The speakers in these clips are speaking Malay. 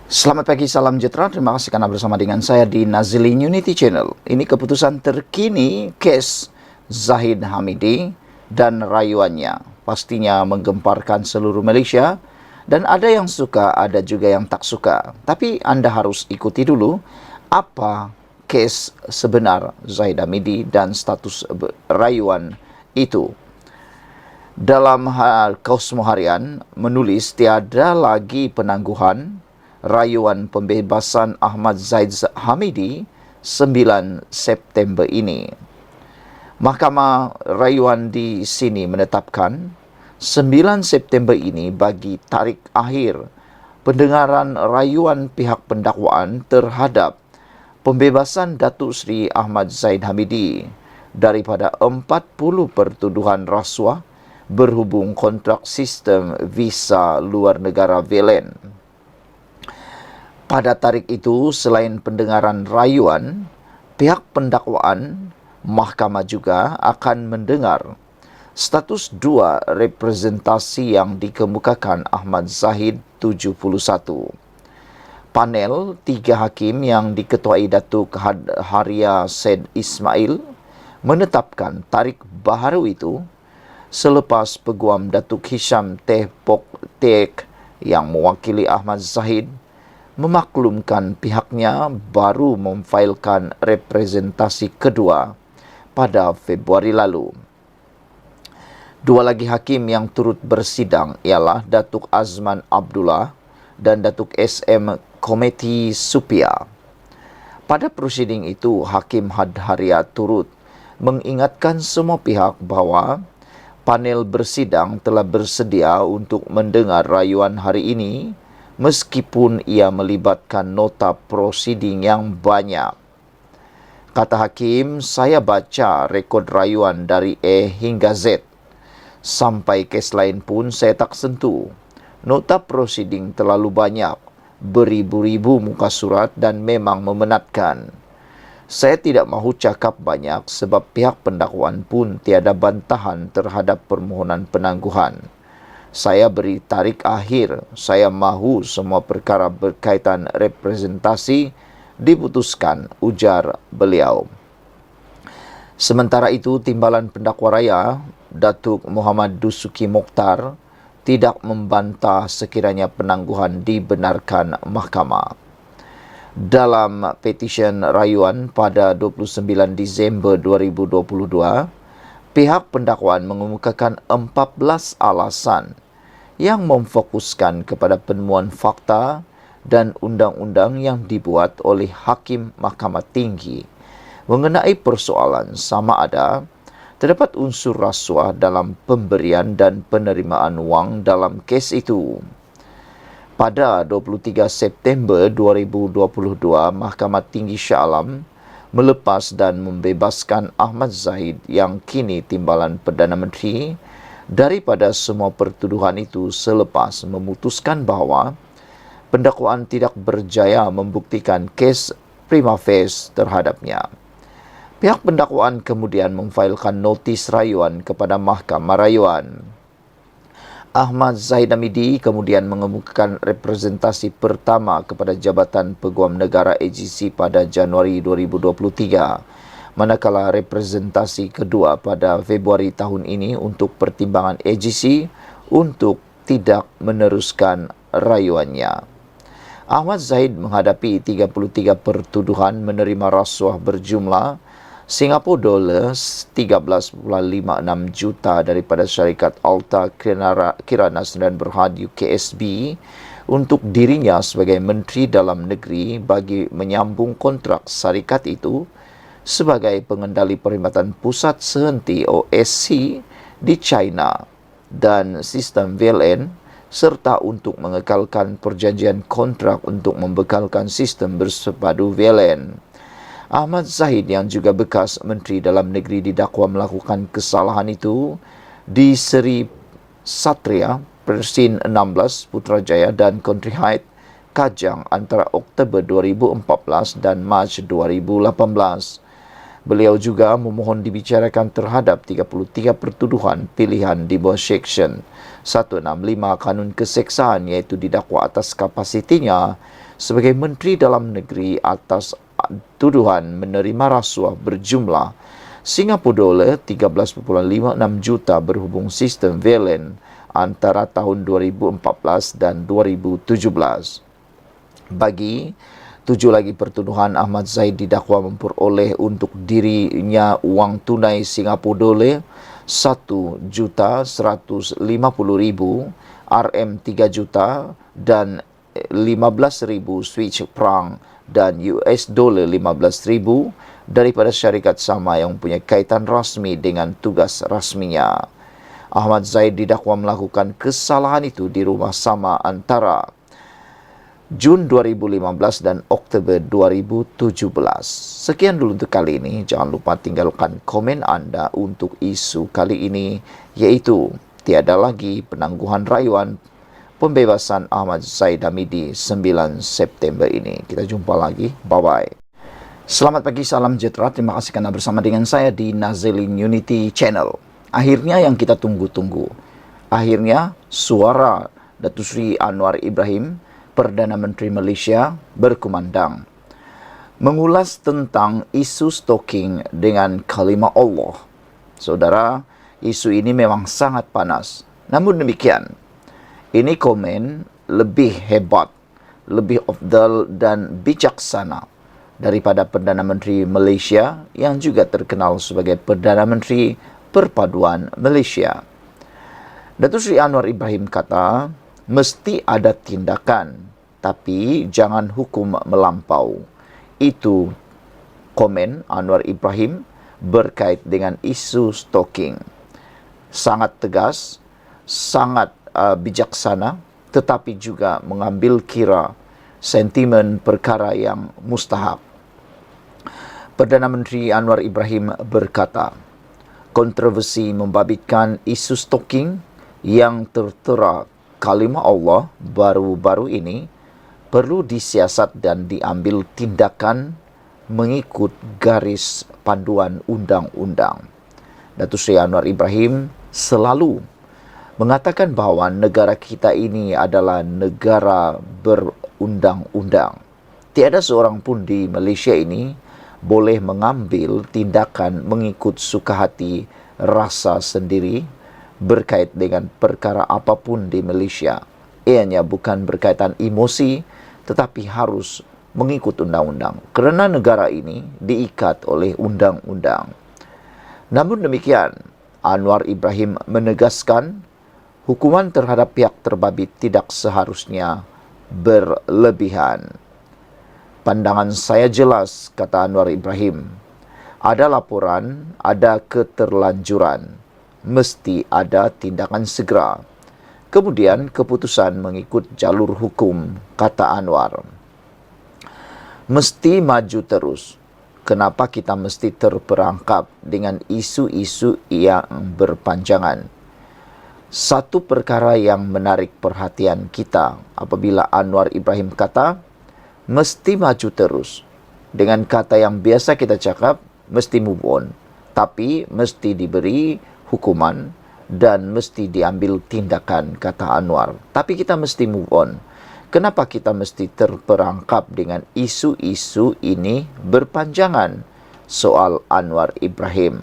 Selamat pagi, salam sejahtera. Terima kasih karena bersama dengan saya di Nazilin Unity Channel. Ini keputusan terkini kes Zahid Hamidi dan rayuannya. Pastinya menggemparkan seluruh Malaysia. Dan ada yang suka, ada juga yang tak suka. Tapi Anda harus ikuti dulu apa kes sebenar Zahid Hamidi dan status rayuan itu. Dalam Kosmo Harian menulis tiada lagi penangguhan rayuan pembebasan Ahmad Zahid Hamidi 9 September ini. Mahkamah rayuan di sini menetapkan 9 September ini bagi tarikh akhir pendengaran rayuan pihak pendakwaan terhadap pembebasan Datuk Seri Ahmad Zahid Hamidi daripada 40 pertuduhan rasuah berhubung kontrak sistem visa luar negara VLN. Pada tarikh itu, selain pendengaran rayuan, pihak pendakwaan, mahkamah juga akan mendengar status dua representasi yang dikemukakan Ahmad Zahid 71. Panel 3 hakim yang diketuai Datuk Haria Said Ismail menetapkan tarikh baharu itu selepas Peguam Datuk Hisham Teh Pok Tek yang mewakili Ahmad Zahid memaklumkan pihaknya baru memfailkan representasi kedua pada Februari lalu. Dua lagi hakim yang turut bersidang ialah Datuk Azman Abdullah dan Datuk SM Komiti Supia. Pada prosiding itu, Hakim Hadharia turut mengingatkan semua pihak bahawa panel bersidang telah bersedia untuk mendengar rayuan hari ini meskipun ia melibatkan nota prosiding yang banyak. Kata Hakim, saya baca rekod rayuan dari A hingga Z. Sampai kes lain pun saya tak sentuh. Nota prosiding terlalu banyak, beribu-ribu muka surat dan memang memenatkan. Saya tidak mahu cakap banyak sebab pihak pendakwaan pun tiada bantahan terhadap permohonan penangguhan. Saya beri tarikh akhir, saya mahu semua perkara berkaitan representasi diputuskan, ujar beliau. Sementara itu, Timbalan Pendakwa Raya, Datuk Muhammad Dusuki Mokhtar, tidak membantah sekiranya penangguhan dibenarkan mahkamah. Dalam petisyen rayuan pada 29 Disember 2022, pihak pendakwaan mengemukakan 14 alasan yang memfokuskan kepada penemuan fakta dan undang-undang yang dibuat oleh Hakim Mahkamah Tinggi mengenai persoalan sama ada terdapat unsur rasuah dalam pemberian dan penerimaan wang dalam kes itu. Pada 23 September 2022, Mahkamah Tinggi Shah Alam melepas dan membebaskan Ahmad Zahid yang kini Timbalan Perdana Menteri daripada semua pertuduhan itu selepas memutuskan bahawa pendakwaan tidak berjaya membuktikan kes prima facie terhadapnya. Pihak pendakwaan kemudian memfailkan notis rayuan kepada Mahkamah Rayuan. Ahmad Zahid Hamidi kemudian mengemukakan representasi pertama kepada Jabatan Peguam Negara AGC pada Januari 2023, manakala representasi kedua pada Februari tahun ini untuk pertimbangan AGC untuk tidak meneruskan rayuannya. Ahmad Zahid menghadapi 33 pertuduhan menerima rasuah berjumlah Singapura dolar 13.56 juta daripada syarikat Alta Kiranas dan Berhad UKSB untuk dirinya sebagai Menteri Dalam Negeri bagi menyambung kontrak syarikat itu sebagai pengendali perkhidmatan pusat sehenti OSC di China dan sistem VLN serta untuk mengekalkan perjanjian kontrak untuk membekalkan sistem bersepadu VLN. Ahmad Zahid yang juga bekas Menteri Dalam Negeri didakwa melakukan kesalahan itu di Seri Satria, Persin 16, Putrajaya dan Country Heights, Kajang antara Oktober 2014 dan Mac 2018. Beliau juga memohon dibicarakan terhadap 33 pertuduhan pilihan di bawah Seksyen 165 Kanun Keseksaan iaitu didakwa atas kapasitinya sebagai Menteri Dalam Negeri atas tuduhan menerima rasuah berjumlah Singapura dolar 13.56 juta berhubung sistem Valen antara tahun 2014 dan 2017. Bagi 7 lagi pertuduhan, Ahmad Zaid didakwa memperoleh untuk dirinya wang tunai Singapura dolar 1.150.000, RM 3 juta dan 15,000 Swiss franc dan US dollar 15,000 daripada syarikat sama yang mempunyai kaitan rasmi dengan tugas rasminya. Ahmad Zaid didakwa melakukan kesalahan itu di rumah sama antara Jun 2015 dan Oktober 2017. Sekian dulu untuk kali ini. Jangan lupa tinggalkan komen anda untuk isu kali ini, yaitu tiada lagi penangguhan rayuan pembebasan Ahmad Zaid Hamidi 9 September ini. Kita jumpa lagi. Bye-bye. Selamat pagi, salam sejahtera. Terima kasih karena bersama dengan saya di Nazilin Unity Channel. Akhirnya yang kita tunggu-tunggu. Akhirnya suara Datuk Seri Anwar Ibrahim, Perdana Menteri Malaysia, berkumandang mengulas tentang isu stalking dengan kalimah Allah. Saudara, isu ini memang sangat panas. Namun demikian, ini komen lebih hebat, lebih afdal dan bijaksana daripada Perdana Menteri Malaysia yang juga terkenal sebagai Perdana Menteri Perpaduan Malaysia. Datuk Seri Anwar Ibrahim kata, mesti ada tindakan, tapi jangan hukum melampau. Itu komen Anwar Ibrahim berkait dengan isu stalking. Sangat tegas, sangat bijaksana, tetapi juga mengambil kira sentimen perkara yang mustahak. Perdana Menteri Anwar Ibrahim berkata, kontroversi membabitkan isu stalking yang tertera kalimah Allah baru-baru ini perlu disiasat dan diambil tindakan mengikut garis panduan undang-undang. Datuk Seri Anwar Ibrahim selalu mengatakan bahawa negara kita ini adalah negara berundang-undang. Tiada seorang pun di Malaysia ini boleh mengambil tindakan mengikut suka hati rasa sendiri berkait dengan perkara apapun di Malaysia. Ianya bukan berkaitan emosi, tetapi harus mengikut undang-undang. Kerana negara ini diikat oleh undang-undang. Namun demikian, Anwar Ibrahim menegaskan hukuman terhadap pihak terbabit tidak seharusnya berlebihan. Pandangan saya jelas, kata Anwar Ibrahim. Ada laporan, ada keterlanjuran. Mesti ada tindakan segera. Kemudian keputusan mengikut jalur hukum, kata Anwar. Mesti maju terus. Kenapa kita mesti terperangkap dengan isu-isu yang berpanjangan? Satu perkara yang menarik perhatian kita apabila Anwar Ibrahim kata, mesti maju terus. Dengan kata yang biasa kita cakap, mesti move on. Tapi mesti diberi hukuman dan mesti diambil tindakan, kata Anwar. Tapi kita mesti move on. Kenapa kita mesti terperangkap dengan isu-isu ini berpanjangan? Soal Anwar Ibrahim.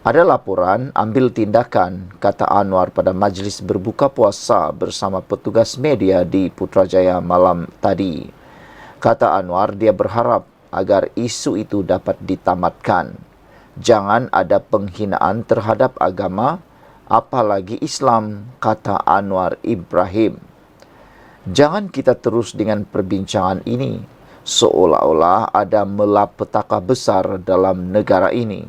Ada laporan, ambil tindakan, kata Anwar pada majlis berbuka puasa bersama petugas media di Putrajaya malam tadi. Kata Anwar, dia berharap agar isu itu dapat ditamatkan. Jangan ada penghinaan terhadap agama, apalagi Islam, kata Anwar Ibrahim. Jangan kita terus dengan perbincangan ini, seolah-olah ada malapetaka besar dalam negara ini.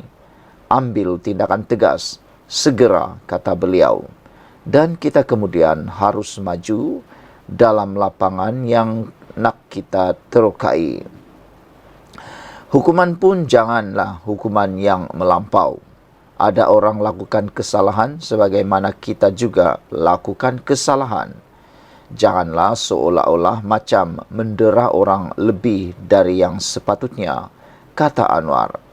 Ambil tindakan tegas, segera, kata beliau. Dan kita kemudian harus maju dalam lapangan yang nak kita terokai. Hukuman pun janganlah hukuman yang melampau. Ada orang lakukan kesalahan sebagaimana kita juga lakukan kesalahan. Janganlah seolah-olah macam mendera orang lebih dari yang sepatutnya, kata Anwar.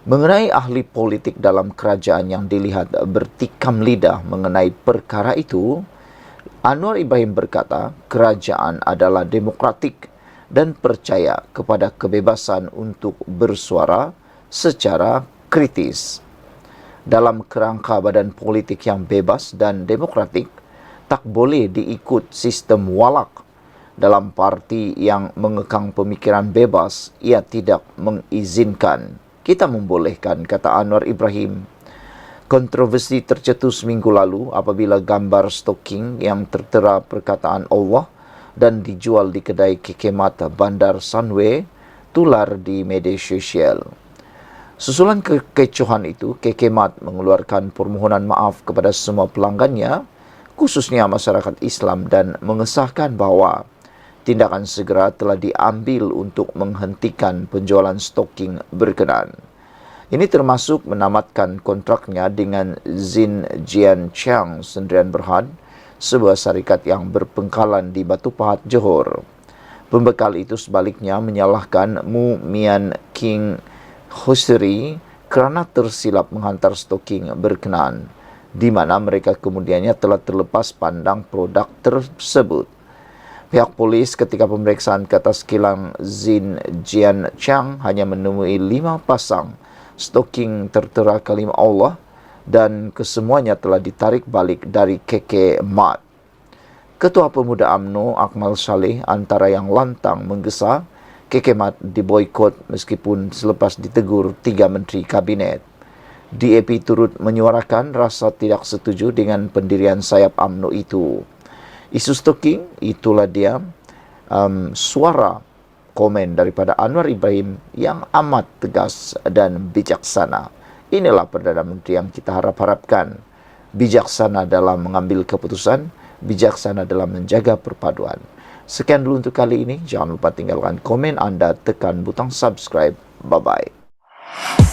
Mengenai ahli politik dalam kerajaan yang dilihat bertikam lidah mengenai perkara itu, Anwar Ibrahim berkata, kerajaan adalah demokratik dan percaya kepada kebebasan untuk bersuara secara kritis. Dalam kerangka badan politik yang bebas dan demokratik, tak boleh diikut sistem walak. Dalam parti yang mengekang pemikiran bebas, ia tidak mengizinkan. Kita membolehkan, kata Anwar Ibrahim. Kontroversi tercetus minggu lalu apabila gambar stoking yang tertera perkataan Allah dan dijual di kedai kekemat Bandar Sunway tular di media sosial. Susulan kekecohan itu, kekemat mengeluarkan permohonan maaf kepada semua pelanggannya, khususnya masyarakat Islam, dan mengesahkan bahawa tindakan segera telah diambil untuk menghentikan penjualan stoking berkenaan. Ini termasuk menamatkan kontraknya dengan Zin Jian Chang Sendirian Berhad, sebuah syarikat yang berpengkalan di Batu Pahat, Johor. Pembekal itu sebaliknya menyalahkan Mu Mian King Hoseri kerana tersilap menghantar stoking berkenaan, di mana mereka kemudiannya telah terlepas pandang produk tersebut. Pihak polis ketika pemeriksaan ke atas kilang Zin Jian Chang hanya menemui 5 pasang stoking tertera kalimah Allah dan kesemuanya telah ditarik balik dari kekemat. Ketua Pemuda UMNO Akmal Saleh antara yang lantang menggesa kekemat diboikot meskipun selepas ditegur 3 menteri kabinet. DAP turut menyuarakan rasa tidak setuju dengan pendirian sayap UMNO itu. Isu stoking, itulah dia suara komen daripada Anwar Ibrahim yang amat tegas dan bijaksana. Inilah Perdana Menteri yang kita harap-harapkan. Bijaksana dalam mengambil keputusan, bijaksana dalam menjaga perpaduan. Sekian dulu untuk kali ini. Jangan lupa tinggalkan komen anda, tekan butang subscribe. Bye-bye.